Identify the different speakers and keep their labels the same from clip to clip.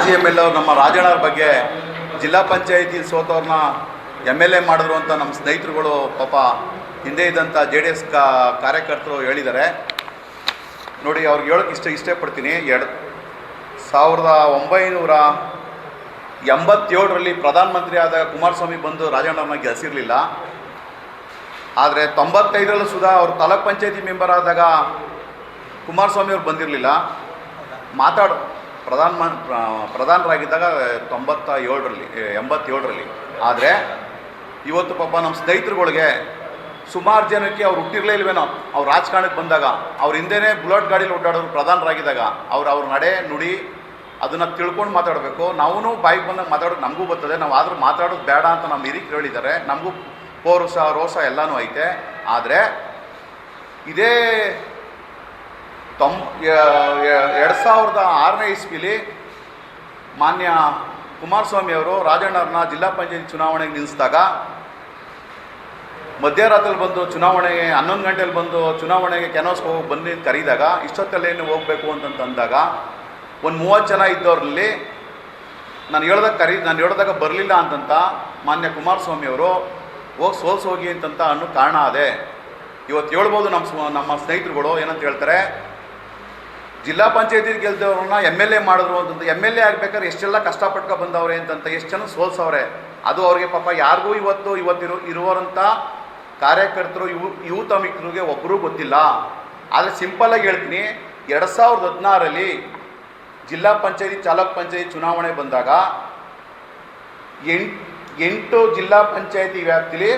Speaker 1: ಮಾಜಿ MLA ಅವರು ನಮ್ಮ ರಾಜಣ್ಣವ್ರ ಬಗ್ಗೆ ಜಿಲ್ಲಾ ಪಂಚಾಯತಿ ಸೋತವ್ರನ್ನ MLA ಮಾಡಿದ್ರು ಅಂತ ನಮ್ಮ ಸ್ನೇಹಿತರುಗಳು ಪಾಪ ಹಿಂದೆ ಇದ್ದಂಥ JDS ಕಾರ್ಯಕರ್ತರು ಹೇಳಿದ್ದಾರೆ. ನೋಡಿ, ಅವ್ರಿಗೆ ಹೇಳೋಕ್ಕೆ ಇಷ್ಟಪಡ್ತೀನಿ. 1987ರಲ್ಲಿ ಪ್ರಧಾನಮಂತ್ರಿ ಆದಾಗ ಕುಮಾರಸ್ವಾಮಿ ಬಂದು ರಾಜಣ್ಣವ್ರನ್ನ ಗೆಲ್ಸಿರಲಿಲ್ಲ. ಆದರೆ 95ರಲ್ಲೂ ಸುಧಾ ಅವರು ತಾಲೂಕ್ ಪಂಚಾಯತಿ ಮೆಂಬರ್ ಆದಾಗ ಕುಮಾರಸ್ವಾಮಿ ಅವ್ರು ಬಂದಿರಲಿಲ್ಲ. ಪ್ರಧಾನರಾಗಿದ್ದಾಗ 87ರಲ್ಲಿ. ಆದರೆ ಇವತ್ತು ಪಾಪ ನಮ್ಮ ಸ್ನೇಹಿತರುಗಳಿಗೆ ಸುಮಾರು ಜನಕ್ಕೆ ಅವ್ರು ಹುಟ್ಟಿರಲೇ ಇಲ್ವೇನೋ, ಅವ್ರು ರಾಜಕಾರಣಕ್ಕೆ ಬಂದಾಗ ಅವ್ರ ಹಿಂದೆನೇ ಬುಲೆಟ್ ಗಾಡೀಲಿ ಓಡಾಡೋರು ಪ್ರಧಾನರಾಗಿದ್ದಾಗ ಅವ್ರ ನಡೆ ನುಡಿ ಅದನ್ನು ತಿಳ್ಕೊಂಡು ಮಾತಾಡಬೇಕು. ನಾವು ಬಾಯಿಗೆ ಬಂದಾಗ ಮಾತಾಡೋದು ನಮಗೂ ಬರ್ತದೆ. ನಾವು ಆದರೂ ಮಾತಾಡೋದು ಬೇಡ ಅಂತ ನಮ್ಮ ಹಿರಿಯರು ಹೇಳಿದ್ದಾರೆ. ನಮಗೂ ಪೌರುಷ ರೋಷ ಎಲ್ಲನೂ ಐತೆ. ಆದರೆ ಇದೇ 2006ನೇ ಇಸ್ವಿಲಿ ಮಾನ್ಯ ಕುಮಾರಸ್ವಾಮಿ ಅವರು ರಾಜಣ್ಣವ್ರನ್ನ ಜಿಲ್ಲಾ ಪಂಚಾಯತ್ ಚುನಾವಣೆಗೆ ನಿಲ್ಲಿಸಿದಾಗ ಮಧ್ಯರಾತ್ರಿಯಲ್ಲಿ ಬಂದು ಚುನಾವಣೆಗೆ 11 ಗಂಟೆಯಲ್ಲಿ ಬಂದು ಚುನಾವಣೆಗೆ ಕ್ಯಾನ್ವಾಸ್ಗೆ ಹೋಗಿ ಬಂದು ಕರೀದಾಗ ಇಷ್ಟೊತ್ತಲ್ಲೇನು ಹೋಗಬೇಕು ಅಂತಂದಾಗ ಒಂದು 30 ಜನ ಇದ್ದವ್ರಲ್ಲಿ ನಾನು ಹೇಳ್ದಾಗ ಬರಲಿಲ್ಲ ಅಂತಂತ ಮಾನ್ಯ ಕುಮಾರಸ್ವಾಮಿ ಅವರು ಹೋಗಿ ಸೋಲ್ಸೋಗಿ ಅಂತಂತ ಅನ್ನೋ ಕಾರಣ ಅದೇ. ಇವತ್ತು ಹೇಳ್ಬೋದು ನಮ್ಮ ಸ್ನೇಹಿತರುಗಳು ಏನಂತ ಹೇಳ್ತಾರೆ, ಜಿಲ್ಲಾ ಪಂಚಾಯತಿ ಗೆಲ್ದವ್ರನ್ನ MLA ಮಾಡಿದ್ರು ಅಂತಂತ. MLA ಆಗಬೇಕಾದ್ರೆ ಎಷ್ಟೆಲ್ಲ ಕಷ್ಟಪಟ್ಕೊ ಬಂದವ್ರೆ ಅಂತಂತ, ಎಷ್ಟು ಜನ ಸೋಲ್ಸವ್ರೆ. ಅದು ಅವ್ರಿಗೆ ಪಾಪ ಯಾರಿಗೂ ಇರುವಂಥ ಕಾರ್ಯಕರ್ತರು ಯೂತ್ ಮಿತ್ರರಿಗೆ ಒಬ್ಬರೂ ಗೊತ್ತಿಲ್ಲ. ಆದರೆ ಸಿಂಪಲ್ಲಾಗಿ ಹೇಳ್ತೀನಿ, 2016ರಲ್ಲಿ ಜಿಲ್ಲಾ ಪಂಚಾಯತಿ ತಾಲೂಕ್ ಪಂಚಾಯತಿ ಚುನಾವಣೆ ಬಂದಾಗ 8 ಜಿಲ್ಲಾ ಪಂಚಾಯತಿ ವ್ಯಾಪ್ತಿಲಿ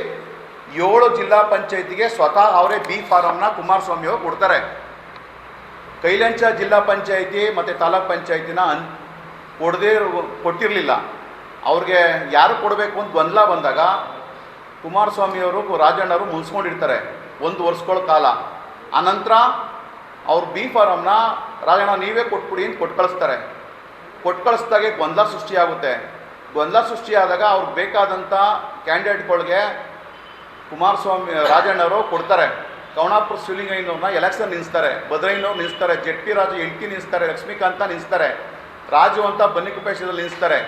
Speaker 1: 7 ಜಿಲ್ಲಾ ಪಂಚಾಯತಿಗೆ ಸ್ವತಃ ಅವರೇ B ಫಾರಮ್ನ ಕುಮಾರಸ್ವಾಮಿ ಅವರು ಕೊಡ್ತಾರೆ. ಕೈಲಂಚ ಜಿಲ್ಲಾ ಪಂಚಾಯತಿ ಮತ್ತು ತಾಲೂಕ್ ಪಂಚಾಯತಿನ ಕೊಟ್ಟಿರಲಿಲ್ಲ. ಅವ್ರಿಗೆ ಯಾರು ಕೊಡಬೇಕು ಅಂತ ಗೊಂದಲ ಬಂದಾಗ ಕುಮಾರಸ್ವಾಮಿಯವರು ರಾಜಣ್ಣವರು ಮುನ್ಸ್ಕೊಂಡಿರ್ತಾರೆ 1 ವರ್ಷಗಳ ಕಾಲ. ಆನಂತರ ಅವ್ರು B ಫಾರಮ್ನ ರಾಜಣ್ಣ ನೀವೇ ಕೊಟ್ಬಿಡಿ ಅಂತ ಕೊಟ್ಟು ಕಳಿಸ್ದಾಗೆ ಗೊಂದಲ ಸೃಷ್ಟಿಯಾಗುತ್ತೆ. ಗೊಂದಲ ಸೃಷ್ಟಿಯಾದಾಗ ಅವ್ರಿಗೆ ಬೇಕಾದಂಥ ಕ್ಯಾಂಡಿಡೇಟ್ಗಳಿಗೆ ರಾಜಣ್ಣವರು ಕೊಡ್ತಾರೆ. ಕವಣಾಪುರ ಶಿವಲಿಂಗಯ್ಯನವ್ರನ್ನ ಎಲೆಕ್ಷನ್ ನಿಲ್ಲಿಸ್ತಾರೆ, ಭದ್ರಯ್ಯನವ್ರು ನಿಲ್ಲಿಸ್ತಾರೆ, JP ರಾಜು ಎಂಟಿ ನಿಲ್ಲಿಸ್ತಾರೆ, ಲಕ್ಷ್ಮೀಕಾಂತ ನಿಲ್ಲಿಸ್ತಾರೆ, ರಾಜು ಅಂತ ಬನ್ನಿಕುಪ್ಪೇಶದಲ್ಲಿ ನಿಲ್ಲಿಸ್ತಾರೆ.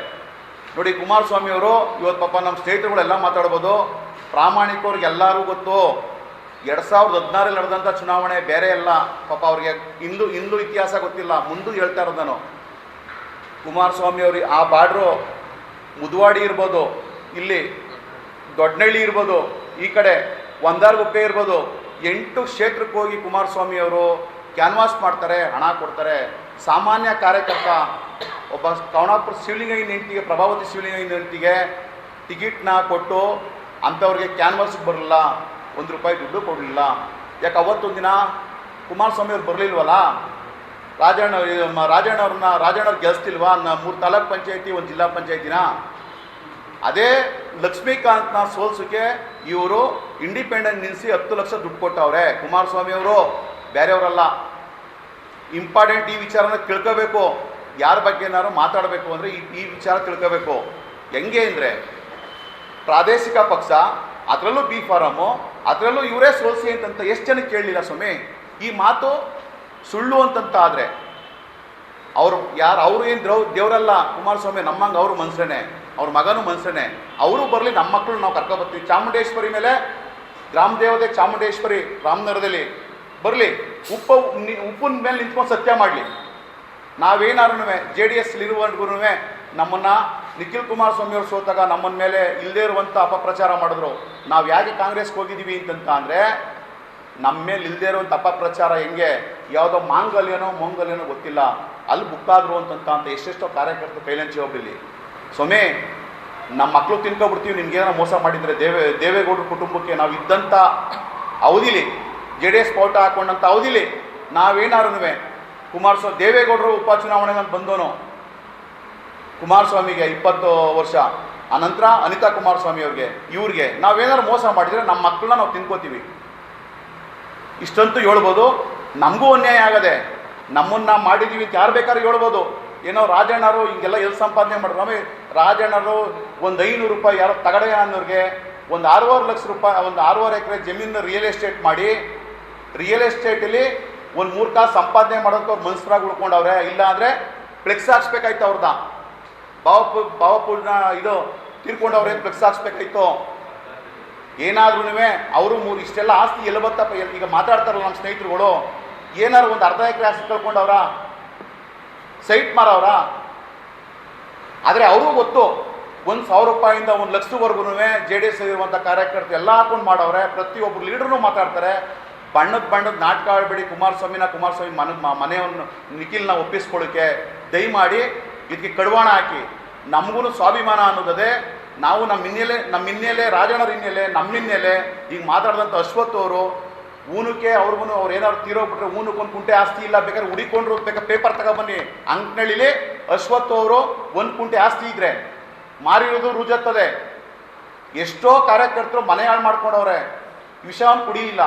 Speaker 1: ನೋಡಿ, ಕುಮಾರಸ್ವಾಮಿ ಅವರು ಇವತ್ತು ಪಾಪ ನಮ್ಮ ಸ್ನೇಹಿತರುಗಳೆಲ್ಲ ಮಾತಾಡ್ಬೋದು. ಪ್ರಾಮಾಣಿಕವ್ರಿಗೆ ಎಲ್ಲರೂ ಗೊತ್ತು, 2016ರಲ್ಲಿ ನಡೆದಂಥ ಚುನಾವಣೆ ಬೇರೆ ಎಲ್ಲ. ಪಾಪ ಅವ್ರಿಗೆ ಹಿಂದೂ ಇತಿಹಾಸ ಗೊತ್ತಿಲ್ಲ. ಮುಂದೂ ಹೇಳ್ತಾ ಇರೋದು ನಾನು, ಕುಮಾರಸ್ವಾಮಿ ಅವ್ರಿಗೆ ಆ ಬಾರ್ಡ್ರು ಮುದ್ವಾಡಿ ಇರ್ಬೋದು, ಇಲ್ಲಿ ದೊಡ್ಡನಹಳ್ಳಿ ಇರ್ಬೋದು, ಈ ಕಡೆ ಒಂದಾರ್ಗುಪ್ಪೆ ಇರ್ಬೋದು, 8 ಕ್ಷೇತ್ರಕ್ಕೆ ಹೋಗಿ ಕುಮಾರಸ್ವಾಮಿ ಅವರು ಕ್ಯಾನ್ವಾಸ್ ಮಾಡ್ತಾರೆ, ಹಣ ಕೊಡ್ತಾರೆ. ಸಾಮಾನ್ಯ ಕಾರ್ಯಕರ್ತ ಒಬ್ಬ ಕವಣಾಪುರ ಶಿವಲಿಂಗಯ್ಯನ ಹೆಂಡತಿಗೆ, ಪ್ರಭಾವತಿ ಶಿವಲಿಂಗಯ್ಯನ ಹೆಂಡತಿಗೆ ಟಿಕೆಟ್ನ ಕೊಟ್ಟು ಅಂಥವ್ರಿಗೆ ಕ್ಯಾನ್ವಾಸ್ಗೆ ಬರಲಿಲ್ಲ, 1 ರೂಪಾಯಿ ದುಡ್ಡು ಕೊಡಲಿಲ್ಲ. ಯಾಕೆ ಅವತ್ತೊಂದು ದಿನ ಕುಮಾರಸ್ವಾಮಿ ಅವ್ರು ಬರಲಿಲ್ವಲ್ಲ, ರಾಜಣ್ಣವ್ರು ಗೆಲ್ಸ್ತಿಲ್ವಾ? 3 ತಾಲೂಕ್ ಪಂಚಾಯತಿ 1 ಜಿಲ್ಲಾ ಪಂಚಾಯತಿನ. ಅದೇ ಲಕ್ಷ್ಮೀಕಾಂತ್ನ ಸೋಲ್ಸೋಕ್ಕೆ ಇವರು ಇಂಡಿಪೆಂಡೆಂಟ್ ನಿಲ್ಲಿಸಿ 10 ಲಕ್ಷ ದುಡ್ಡು ಕೊಟ್ಟವ್ರೆ ಕುಮಾರಸ್ವಾಮಿ ಅವರು, ಬೇರೆಯವರಲ್ಲ. ಇಂಪಾರ್ಟೆಂಟ್ ಈ ವಿಚಾರನ ತಿಳ್ಕೋಬೇಕು. ಯಾರ ಬಗ್ಗೆ ಏನಾದ್ರು ಮಾತಾಡಬೇಕು ಅಂದರೆ ಈ ವಿಚಾರ ತಿಳ್ಕೋಬೇಕು. ಹೆಂಗೆ ಅಂದರೆ, ಪ್ರಾದೇಶಿಕ ಪಕ್ಷ, ಅದರಲ್ಲೂ B ಫಾರಮ್ಮು, ಅದರಲ್ಲೂ ಇವರೇ ಸೋಲ್ಸಿ ಅಂತಂತ ಎಷ್ಟು ಜನಕ್ಕೆ ಕೇಳಲಿಲ್ಲ ಸ್ವಾಮಿ? ಈ ಮಾತು ಸುಳ್ಳು ಅಂತಂತ ಆದರೆ ಅವರು ಏನು ದೇವರಲ್ಲ ಕುಮಾರಸ್ವಾಮಿ. ನಮ್ಮಂಗೆ ಅವರು ಮನುಷ್ಯನೇ, ಅವ್ರ ಮಗನೂ ಮನುಷ್ಯನೇ. ಅವರು ಬರಲಿ, ನಮ್ಮ ಮಕ್ಕಳು ನಾವು ಕರ್ಕೊಬರ್ತೀವಿ. ಚಾಮುಂಡೇಶ್ವರಿ ಮೇಲೆ ಗ್ರಾಮ ದೇವತೆ ಚಾಮುಂಡೇಶ್ವರಿ ರಾಮನಗರದಲ್ಲಿ ಬರಲಿ, ಉಪ್ಪಿನ ಮೇಲೆ ನಿಂತ್ಕೊಂಡು ಸತ್ಯ ಮಾಡಲಿ. ನಾವೇನಾರು JDS ಇರುವವರೆಗೂ ನಮ್ಮನ್ನು ನಿಖಿಲ್ ಕುಮಾರಸ್ವಾಮಿ ಅವರು ಸೋತಾಗ ನಮ್ಮನ ಮೇಲೆ ಇಲ್ಲದೇ ಇರುವಂಥ ಅಪಪ್ರಚಾರ ಮಾಡಿದ್ರು. ನಾವು ಯಾಕೆ ಕಾಂಗ್ರೆಸ್ಗೆ ಹೋಗಿದ್ದೀವಿ ಅಂತಂತ ಅಂದರೆ, ನಮ್ಮ ಮೇಲೆ ಇಲ್ಲದೇ ಇರುವಂಥ ಅಪಪ್ರಚಾರ ಹೆಂಗೆ, ಯಾವುದೋ ಮಂಗಲ್ಯನೋ ಗೊತ್ತಿಲ್ಲ, ಅಲ್ಲಿ ಬುಕ್ಕಾದ್ರು ಅಂತಂತ ಎಷ್ಟೆಷ್ಟೋ ಕಾರ್ಯಕರ್ತರು ಕೈಲಂಚಿ ಹೋಗ್ಬಿಲ್ಲಿ. ಸ್ವಾಮಿ, ನಮ್ಮ ಮಕ್ಕಳು ತಿನ್ಕೊಬಿಡ್ತೀವಿ, ನಿಮ್ಗೇನೋ ಮೋಸ ಮಾಡಿದರೆ ದೇವೇಗೌಡರ ಕುಟುಂಬಕ್ಕೆ ನಾವು ಇದ್ದಂಥ ಅವಧಿಲಿ, JDS ಪೌಟ ಹಾಕೊಂಡಂಥ ಅವಧಿಲಿ ನಾವೇನಾರು ದೇವೇಗೌಡರು ಉಪಚುನಾವಣೆಗೆ ಅಂತ ಬಂದವನು ಕುಮಾರಸ್ವಾಮಿಗೆ 20 ವರ್ಷ, ಆನಂತರ ಅನಿತಾ ಕುಮಾರಸ್ವಾಮಿ ಇವ್ರಿಗೆ ನಾವೇನಾದ್ರು ಮೋಸ ಮಾಡಿದರೆ ನಮ್ಮ ಮಕ್ಕಳನ್ನ ನಾವು ತಿನ್ಕೋತೀವಿ. ಇಷ್ಟಂತೂ ಹೇಳ್ಬೋದು. ನಮಗೂ ಅನ್ಯಾಯ ಆಗದೆ, ನಮ್ಮನ್ನು ಮಾಡಿದ್ದೀವಿ ಅಂತ ಯಾರು ಬೇಕಾದ್ರೂ ಹೇಳ್ಬೋದು. ಏನೋ ರಾಜಣ್ಣರು ಹಿಂಗೆಲ್ಲ ಎಲ್ಲಿ ಸಂಪಾದನೆ ಮಾಡಿದ್ರು? ರಾಜಣ್ಣರು ಒಂದು 500 ರೂಪಾಯಿ ಯಾರೋ ತಗಡೆ ಅನ್ನೋರಿಗೆ ಒಂದು 6.5 ಲಕ್ಷ ರೂಪಾಯಿ, ಒಂದು 6.5 ಎಕರೆ ಜಮೀನು ರಿಯಲ್ ಎಸ್ಟೇಟ್ ಮಾಡಿ, ರಿಯಲ್ ಎಸ್ಟೇಟಲ್ಲಿ ಒಂದು 3 ಕಾಸು ಸಂಪಾದನೆ ಮಾಡೋಕ್ಕೆ ಅವ್ರು ಮನ್ಸರಾಗಿ ಉಳ್ಕೊಂಡವ್ರೆ. ಇಲ್ಲ ಅಂದರೆ ಫ್ಲೆಕ್ಸ್ ಹಾಕ್ಸ್ಬೇಕಾಯ್ತು ಅವ್ರನ್ನ. ಭಾವಪೂರ್ಣ ಇದು ತೀರ್ಕೊಂಡವ್ರೆ ಫ್ಲೆಕ್ಸ್ ಹಾಕ್ಸ್ಬೇಕಾಯ್ತು. ಏನಾದ್ರೂ ಅವರು ಇಷ್ಟೆಲ್ಲ ಆಸ್ತಿ ಎಲ್ಲ ಬತ್ತಪ್ಪ. ಈಗ ಮಾತಾಡ್ತಾರಲ್ಲ ನಮ್ಮ ಸ್ನೇಹಿತರುಗಳು, ಏನಾದ್ರು ಒಂದು ಅರ್ಧ ಎಕರೆ ಆಸ್ತಿ ಕಳ್ಕೊಂಡವ್ರ, ಸೈಟ್ ಮಾರವ್ರ. ಆದರೆ ಅವರು ಗೊತ್ತು 1,000 ರೂಪಾಯಿಂದ 1 ಲಕ್ಷದವರೆಗೂ JDS ಇರುವಂಥ ಕಾರ್ಯಕರ್ತರು ಎಲ್ಲ ಹಾಕೊಂಡು ಮಾಡವ್ರೆ. ಪ್ರತಿಯೊಬ್ಬರು ಲೀಡರ್ನು ಮಾತಾಡ್ತಾರೆ. ಬಣ್ಣದ ನಾಟಕ ಆಡಬೇಡಿ. ಕುಮಾರಸ್ವಾಮಿ ಮನೆಯನ್ನು ನಿಖಿಲ್ನ ಒಪ್ಪಿಸ್ಕೊಳ್ಳೋಕ್ಕೆ ದಯಮಾಡಿ ಇದಕ್ಕೆ ಕಡಿವಾಣ ಹಾಕಿ. ನಮಗೂ ಸ್ವಾಭಿಮಾನ ಅನ್ನೋದದೇ. ನಾವು ನಮ್ಮ ಹಿನ್ನೆಲೆ ರಾಜಣ್ಣರ ಹಿನ್ನೆಲೆ, ನಮ್ಮ ಹಿನ್ನೆಲೆ. ಈಗ ಮಾತಾಡಿದಂಥ ಅಶ್ವಥ್ ಅವರು ಊನಕ್ಕೆ ಅವ್ರು ಏನಾದ್ರು ತೀರೋಗ್ಬಿಟ್ರೆ ಊನಕ್ಕೊಂದು ಕುಂಟೆ ಆಸ್ತಿ ಇಲ್ಲ, ಬೇಕಾದ್ರೆ ಹುಡಿಕೊಂಡ್ರು, ಬೇಕಾದ್ರೆ ಪೇಪರ್ ತಗೊಬನ್ನಿ. ಅಂಕನಳ್ಳಿಲಿ ಅಶ್ವಥ್ ಅವರು 1 ಕುಂಟೆ ಆಸ್ತಿ ಇದ್ರೆ ಮಾರಿರೋದು ರುಜತ್ತದೆ. ಎಷ್ಟೋ ಕಾರ್ಯಕರ್ತರು ಮನೆ ಹಾಳು ಮಾಡ್ಕೊಂಡವ್ರೆ, ವಿಷವನ್ನು ಕುಡಿಯಿಲ್ಲ.